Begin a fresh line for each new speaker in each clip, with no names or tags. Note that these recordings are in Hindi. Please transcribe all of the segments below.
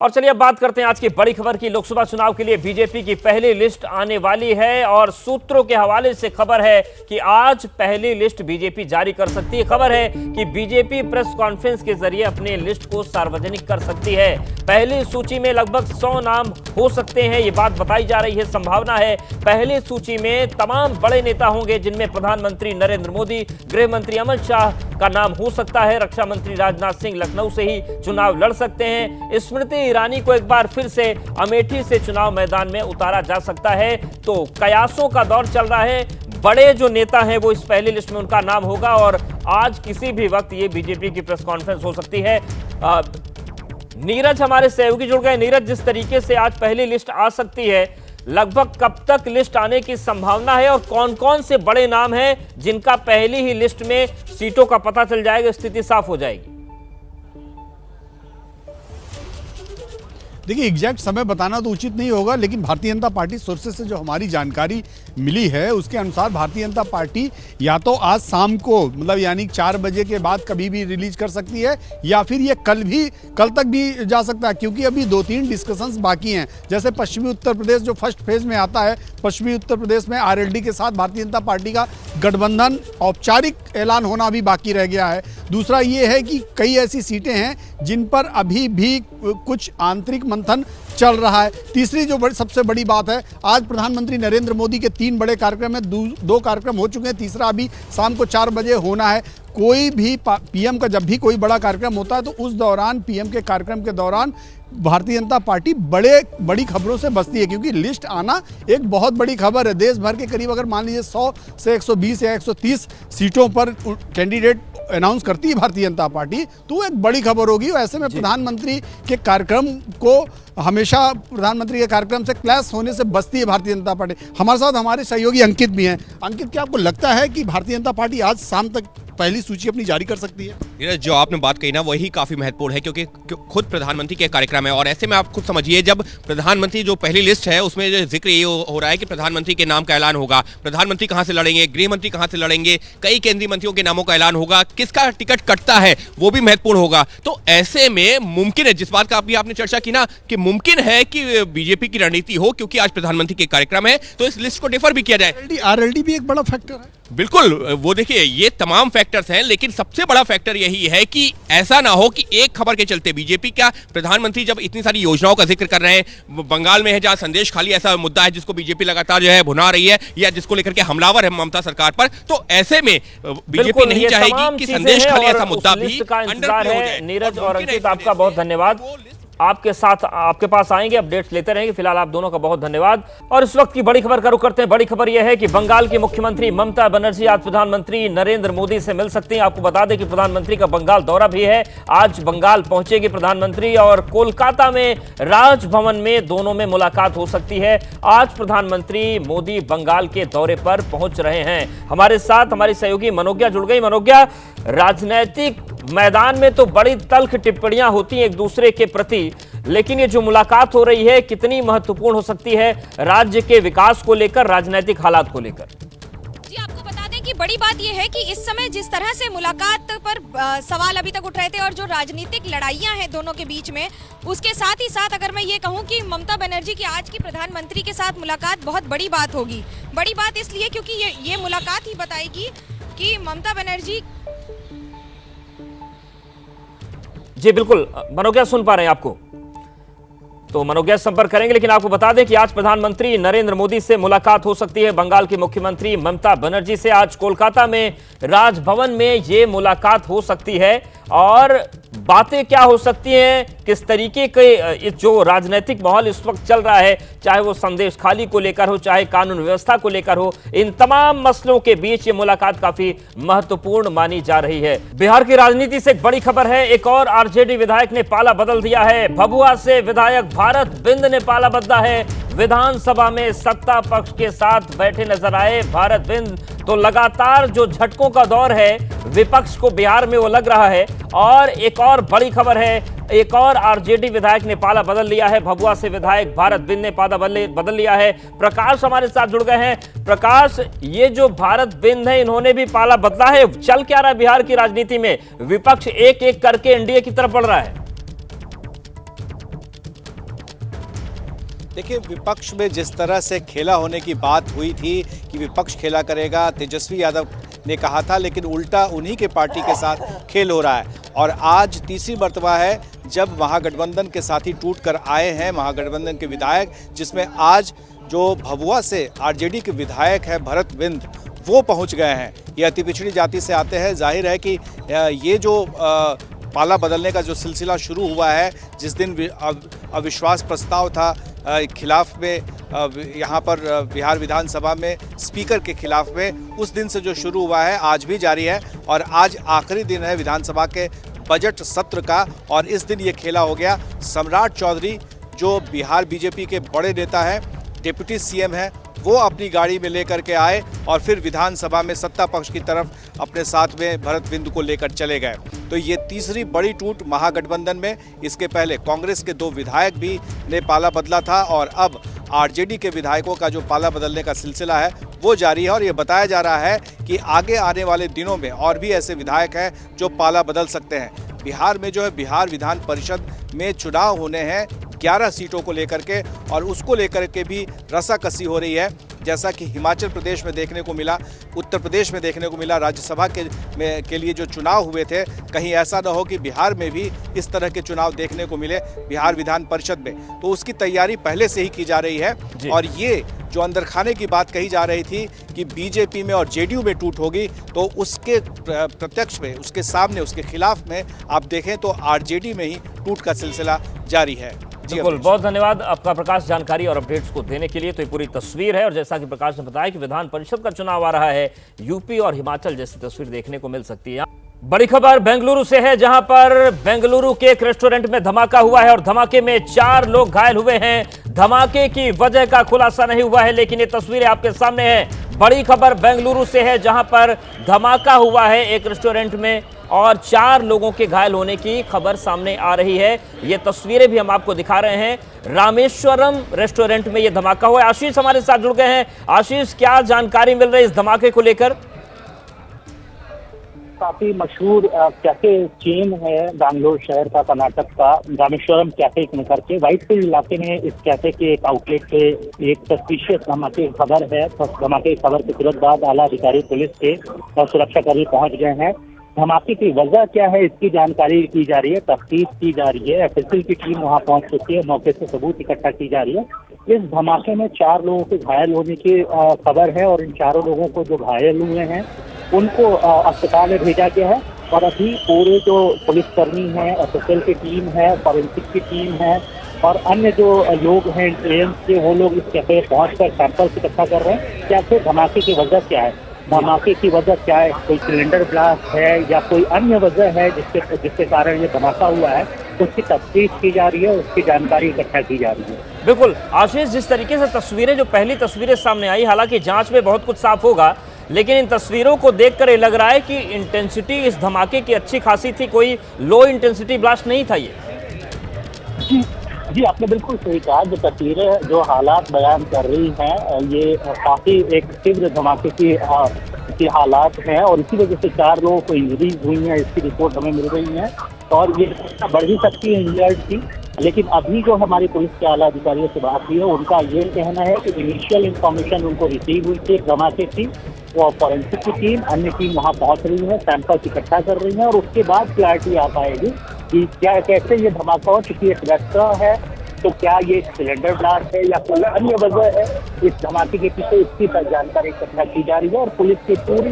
और चलिए अब बात करते हैं आज की बड़ी खबर की। लोकसभा चुनाव के लिए बीजेपी की पहली लिस्ट आने वाली है और सूत्रों के हवाले से खबर है कि आज पहली लिस्ट बीजेपी जारी कर सकती है। खबर है कि बीजेपी प्रेस कॉन्फ्रेंस के जरिए अपनी लिस्ट को सार्वजनिक कर सकती है। पहली सूची में लगभग 100 नाम हो सकते हैं, ये बात बताई जा रही है। संभावना है पहली सूची में तमाम बड़े नेता होंगे, जिनमें प्रधानमंत्री नरेंद्र मोदी, गृह मंत्री अमित शाह का नाम हो सकता है। रक्षा मंत्री राजनाथ सिंह लखनऊ से ही चुनाव लड़ सकते हैं। स्मृति ईरानी को एक बार फिर से अमेठी से चुनाव मैदान में उतारा जा सकता है। तो कयासों का दौर चल रहा है। बड़े जो नेता हैं वो इस पहली लिस्ट में उनका नाम होगा और आज किसी भी वक्त ये बीजेपी की प्रेस कॉन्फ्रेंस हो सकती है। नीरज हमारे सहयोगी जुड़ गए। नीरज, जिस तरीके से आज पहली लिस्ट आ सकती है, लगभग कब तक लिस्ट आने की संभावना है और कौन कौन से बड़े नाम हैं जिनका पहली ही लिस्ट में सीटों का पता चल जाएगा, स्थिति साफ हो जाएगी?
देखिए, एग्जैक्ट समय बताना तो उचित नहीं होगा, लेकिन भारतीय जनता पार्टी सोर्सेस से जो हमारी जानकारी मिली है उसके अनुसार भारतीय जनता पार्टी या तो आज शाम को, मतलब यानी 4 बजे के बाद कभी भी रिलीज कर सकती है, या फिर ये कल तक भी जा सकता है, क्योंकि अभी 2-3 डिस्कशंस बाकी हैं। जैसे पश्चिमी उत्तर प्रदेश जो फर्स्ट फेज में आता है, पश्चिमी उत्तर प्रदेश में आरएलडी के साथ भारतीय जनता पार्टी का गठबंधन औपचारिक ऐलान होना भी बाकी रह गया है। दूसरा ये है कि कई ऐसी सीटें हैं जिन पर अभी भी कुछ आंतरिक मंथन चल रहा है। तीसरी जो सबसे बड़ी बात है, आज प्रधानमंत्री नरेंद्र मोदी के 3 बड़े कार्यक्रम में 2 कार्यक्रम हो चुके हैं, तीसरा अभी शाम को 4 बजे होना है। कोई भी पीएम का जब भी कोई बड़ा कार्यक्रम होता है तो उस दौरान, पीएम के कार्यक्रम के दौरान भारतीय जनता पार्टी बड़ी खबरों से बचती है, क्योंकि लिस्ट आना एक बहुत बड़ी खबर है। देश भर के करीब अगर मान लीजिए 100 से 120 या 130 सीटों पर कैंडिडेट अनाउंस करती है भारतीय जनता पार्टी, तो एक बड़ी खबर होगी। ऐसे में प्रधानमंत्री के कार्यक्रम को हमेशा प्रधानमंत्री के कार्यक्रम से क्लैश होने से बचती है भारतीय जनता पार्टी। हमारे साथ हमारे सहयोगी अंकित भी हैं। अंकित, क्या आपको लगता है कि भारतीय जनता पार्टी आज शाम तक पहली सूची अपनी जारी कर सकती है?
जो आपने बात कही ना, वही काफी महत्वपूर्ण है, क्योंकि खुद प्रधानमंत्री के कार्यक्रम है। और ऐसे में आप खुद समझिए, जब प्रधानमंत्री जो पहली लिस्ट है उसमें जो जिक्र ये हो रहा है कि प्रधानमंत्री के नाम का ऐलान होगा, प्रधानमंत्री कहां से लड़ेंगे, गृह मंत्री कहां से लड़ेंगे, कई केंद्रीय मंत्रियों के नामों का ऐलान होगा, किसका टिकट कटता है वो भी महत्वपूर्ण होगा। तो ऐसे में मुमकिन है, जिस बात का अभी आपने चर्चा की ना, कि मुमकिन है कि बीजेपी की रणनीति हो, क्योंकि आज प्रधानमंत्री के कार्यक्रम है, तो इस लिस्ट को डिफर भी किया जाए।
आरएलडी भी एक बड़ा फैक्टर है।
बिल्कुल, वो देखिए, ये तमाम फैक्टर्स हैं, लेकिन सबसे बड़ा फैक्टर यही है कि ऐसा ना हो कि एक खबर के चलते बीजेपी का प्रधानमंत्री जब इतनी सारी योजनाओं का जिक्र कर रहे हैं, बंगाल में है जहां संदेश खाली ऐसा मुद्दा है जिसको बीजेपी लगातार जो है भुना रही है, या जिसको लेकर के हमलावर है ममता सरकार पर, तो ऐसे में बीजेपी नहीं चाहेगी कि संदेश खाली ऐसा मुद्दा भी अंडर प्ले हो जाए।
नीरज और अंकित, आपका बहुत धन्यवाद। आपके साथ आपके पास आएंगे, अपडेट्स लेते रहेंगे। फिलहाल आप दोनों का बहुत धन्यवाद। और इस वक्त की बड़ी खबर का रुख करते हैं। बड़ी खबर यह है कि बंगाल की मुख्यमंत्री ममता बनर्जी आज प्रधानमंत्री नरेंद्र मोदी से मिल सकती हैं। आपको बता दें कि प्रधानमंत्री का बंगाल दौरा भी है। आज बंगाल पहुंचेगी प्रधानमंत्री और कोलकाता में राजभवन में दोनों में मुलाकात हो सकती है। आज प्रधानमंत्री मोदी बंगाल के दौरे पर पहुंच रहे हैं। हमारे साथ हमारी सहयोगी मनोज्ञा जुड़ गई। मनोज्ञा, राजनीतिक मैदान में तो बड़ी तल्ख टिप्पणियां होती हैं एक दूसरे के प्रति, लेकिन ये जो मुलाकात हो रही है कितनी महत्वपूर्ण हो सकती है राज्य के विकास को लेकर, राजनीतिक हालात को लेकर?
जी, आपको बता दें कि बड़ी बात यह है कि इस समय जिस तरह से मुलाकात पर सवाल अभी तक उठ रहे थे और जो राजनीतिक लड़ाइयां हैं दोनों के बीच में, उसके साथ ही साथ अगर मैं ये कहूं कि ममता बनर्जी की आज की प्रधानमंत्री के साथ मुलाकात बहुत बड़ी बात होगी। बड़ी बात इसलिए क्योंकि ये मुलाकात ही बताएगी कि ममता बनर्जी।
जी बिल्कुल मनोज्ञा, सुन पा रहे हैं आपको, तो मनोज्ञा संपर्क करेंगे। लेकिन आपको बता दें कि आज प्रधानमंत्री नरेंद्र मोदी से मुलाकात हो सकती है। बंगाल की मुख्यमंत्री ममता बनर्जी से आज कोलकाता में राजभवन में ये मुलाकात हो सकती है। और बातें क्या हो सकती हैं, किस तरीके के जो राजनीतिक माहौल इस वक्त चल रहा है, चाहे वो संदेश खाली को लेकर हो, चाहे कानून व्यवस्था को लेकर हो, इन तमाम मसलों के बीच ये मुलाकात काफी महत्वपूर्ण मानी जा रही है। बिहार की राजनीति से एक बड़ी खबर है। एक और आरजेडी विधायक ने पाला बदल दिया है। भभुआ से विधायक भारत बिंद ने पाला बदला है। विधानसभा में सत्ता पक्ष के साथ बैठे नजर आए भारत बिंद। तो लगातार जो झटकों का दौर है विपक्ष को बिहार में वो लग रहा है। और एक और बड़ी खबर है, एक और आरजेडी विधायक ने पाला बदल लिया है। भभुआ से विधायक भारत बिंद ने पाला बदल लिया है। प्रकाश हमारे साथ जुड़ गए हैं। प्रकाश, ये जो भारत बिंद है इन्होंने भी पाला बदला है। चल क्या रहा है बिहार की राजनीति में? विपक्ष एक एक करके एनडीए की तरफ बढ़ रहा है।
देखिए, विपक्ष में जिस तरह से खेला होने की बात हुई थी कि विपक्ष खेला करेगा, तेजस्वी यादव ने कहा था, लेकिन उल्टा उन्हीं के पार्टी के साथ खेल हो रहा है। और आज तीसरी मर्तबा है जब महागठबंधन के साथी टूट कर आए हैं, महागठबंधन के विधायक, जिसमें आज जो भभुआ से आरजेडी के विधायक है भरत बिंद, वो पहुंच गए हैं। ये अति पिछड़ी जाति से आते हैं। जाहिर है कि ये जो पाला बदलने का जो सिलसिला शुरू हुआ है, जिस दिन अविश्वास प्रस्ताव था खिलाफ में यहाँ पर बिहार विधानसभा में स्पीकर के खिलाफ में, उस दिन से जो शुरू हुआ है आज भी जारी है। और आज आखिरी दिन है विधानसभा के बजट सत्र का, और इस दिन ये खेला हो गया। सम्राट चौधरी जो बिहार बीजेपी के बड़े नेता हैं, डिप्टी सीएम हैं, वो अपनी गाड़ी में लेकर के आए और फिर विधानसभा में सत्ता पक्ष की तरफ अपने साथ में भरत बिंद को लेकर चले गए। तो ये तीसरी बड़ी टूट महागठबंधन में। इसके पहले कांग्रेस के 2 विधायक भी ने पाला बदला था, और अब आरजेडी के विधायकों का जो पाला बदलने का सिलसिला है वो जारी है। और ये बताया जा रहा है कि आगे आने वाले दिनों में और भी ऐसे विधायक हैं जो पाला बदल सकते हैं। बिहार में जो है बिहार विधान परिषद में चुनाव होने हैं 11 सीटों को लेकर के, और उसको लेकर के भी रसाकसी हो रही है। जैसा कि हिमाचल प्रदेश में देखने को मिला, उत्तर प्रदेश में देखने को मिला, राज्यसभा के लिए जो चुनाव हुए थे, कहीं ऐसा ना हो कि बिहार में भी इस तरह के चुनाव देखने को मिले बिहार विधान परिषद में। तो उसकी तैयारी पहले से ही की जा रही है। और ये जो अंदर खाने की बात कही जा रही थी कि बीजेपी में और जेडीयू में टूट होगी, तो उसके प्रत्यक्ष में, उसके सामने, उसके खिलाफ में आप देखें तो आरजेडी में ही टूट का सिलसिला जारी है।
बिल्कुल, बहुत धन्यवाद आपका प्रकाश, जानकारी और अपडेट्स को देने के लिए। तो ये पूरी तस्वीर है, और जैसा कि प्रकाश ने बताया कि विधान परिषद का चुनाव आ रहा है, यूपी और हिमाचल जैसी तस्वीर देखने को मिल सकती है। बड़ी खबर बेंगलुरु से है, जहां पर बेंगलुरु के एक रेस्टोरेंट में धमाका हुआ है और धमाके में 4 लोग घायल हुए हैं। धमाके की वजह का खुलासा नहीं हुआ है, लेकिन ये तस्वीरें आपके सामने हैं। बड़ी खबर बेंगलुरु से है, जहां पर धमाका हुआ है एक रेस्टोरेंट में और 4 लोगों के घायल होने की खबर सामने आ रही है। ये तस्वीरें भी हम आपको दिखा रहे हैं। रामेश्वरम रेस्टोरेंट में ये धमाका हुआ है। आशीष हमारे साथ जुड़ गए हैं। आशीष, क्या जानकारी मिल रही है इस धमाके को लेकर?
काफी मशहूर कैफे चेन है बैंगलोर शहर का, कर्नाटक का, रामेश्वरम कैफे करके। व्हाइट फील्ड इलाके में इस कैफे के एक आउटलेट पे एक सस्पिशियस धमाके की खबर है। धमाके की खबर के तुरंत बाद आला अधिकारी पुलिस के और सुरक्षाकर्मी पहुंच गए हैं। धमाके की वजह क्या है इसकी जानकारी की जा रही है, तफ्तीश की जा रही है। एफएसएल की टीम वहां पहुंच चुकी है, मौके से सबूत इकट्ठा की जा रही है। इस धमाके में 4 लोगों के घायल होने की खबर है, और इन 4 लोगों को जो घायल हुए हैं उनको अस्पताल में भेजा गया है। और अभी पूरे जो पुलिसकर्मी हैं, एफएसएल की टीम है, फॉरेंसिक की टीम है और अन्य जो लोग हैं एएमस के, वो लोग इस कैफे पहुंचकर सैंपल्स इकट्ठा कर रहे हैं। कैसे धमाके की वजह क्या है, धमाके की वजह क्या है, कोई सिलेंडर ब्लास्ट है या कोई अन्य वजह है जिसके कारण ये धमाका हुआ है, उसकी तफ्तीश की जा रही है, उसकी जानकारी इकट्ठा की जा रही है।
बिल्कुल आशीष, जिस तरीके से तस्वीरें, जो पहली तस्वीरें सामने आई, हालांकि जांच में बहुत कुछ साफ होगा, लेकिन इन तस्वीरों को देखकर ये लग रहा है कि इंटेंसिटी इस धमाके की अच्छी खासी थी, कोई लो इंटेंसिटी ब्लास्ट नहीं था ये।
जी, आपने बिल्कुल सही कहा। जो तस्वीरें, जो हालात बयान कर रही हैं, ये काफी एक तीव्र धमाके की हालात हैं, और इसी वजह से 4 लोगों को इंजरी हुई है, इसकी रिपोर्ट हमें मिल रही है। और ये बढ़ भी सकती है इंजर्ड की, लेकिन अभी जो हमारी पुलिस के आला अधिकारियों से बात हुई है, उनका ये कहना है कि इनिशियल इंफॉर्मेशन उनको रिसीव हुई थी धमाके की, वो फॉरेंसिक की टीम, अन्य टीम वहाँ पहुँच रही है, सैंपल्स इकट्ठा कर रही है, और उसके बाद क्लैरिटी आ पाएगी कि क्या कैसे ये धमाका हो। चूंकि एक रेस्टोरेंट है, तो क्या ये सिलेंडर ब्लास्ट है या कोई अन्य वजह है इस धमाके के पीछे, इसकी जानकारी इकट्ठा की जा रही है। और पुलिस की पूरी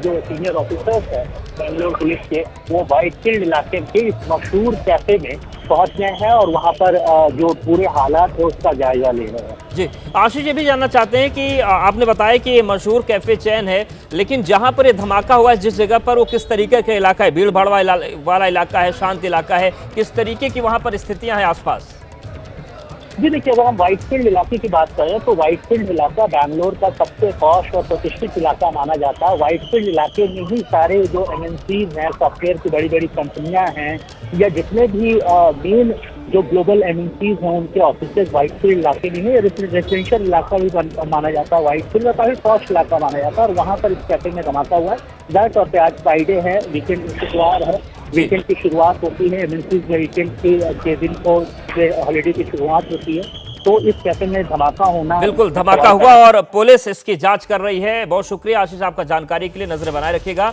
जो सीनियर ऑफिसर्स है बेंगलोर पुलिस के, वो व्हाइट फील्ड इलाके के इस मशहूर कैफे में पहुंच गए हैं और वहां पर जो पूरे हालात है उसका जायजा ले रहे हैं।
जी आशीष, ये भी जानना चाहते हैं कि आपने बताया कि ये मशहूर कैफे चैन है, लेकिन जहां पर ये धमाका हुआ है, जिस जगह पर, वो किस तरीके का इलाका है? भीड़ भाड़ वाला इलाका है, शांत इलाका है, किस तरीके की वहां पर स्थितियां हैं आसपास?
जी देखिए, अगर हम व्हाइट फील्ड इलाके की बात करें तो व्हाइट फील्ड इलाका बैंगलोर का सबसे पॉश और प्रतिष्ठित इलाका माना जाता है। व्हाइट फील्ड इलाके में ही सारे जो एमएनसीज हैं, सॉफ्टवेयर की बड़ी बड़ी कंपनियां हैं, या जितने भी मेन जो ग्लोबल एमएनसीज हैं, उनके ऑफिसेज व्हाइट फील्ड इलाके में ही। रेजिडेंशियल इलाका भी माना जाता है, व्हाइट फील्ड काफी पॉश इलाका माना जाता है। और वहाँ पर इस कैफे में धमाका हुआ है। जाहिर तौर पर आज फ्राइडे है, वीकेंड शुक्रवार है, वीकेंड की शुरुआत होती है, एमएनसीज में वीकेंड के दिन को हॉलीडे की शुरुआत होती है, तो इस कैफे में धमाका होना
बिल्कुल धमाका हुआ और पुलिस इसकी जांच कर रही है। बहुत शुक्रिया आशीष आपका जानकारी के लिए, नजर बनाए रखिएगा।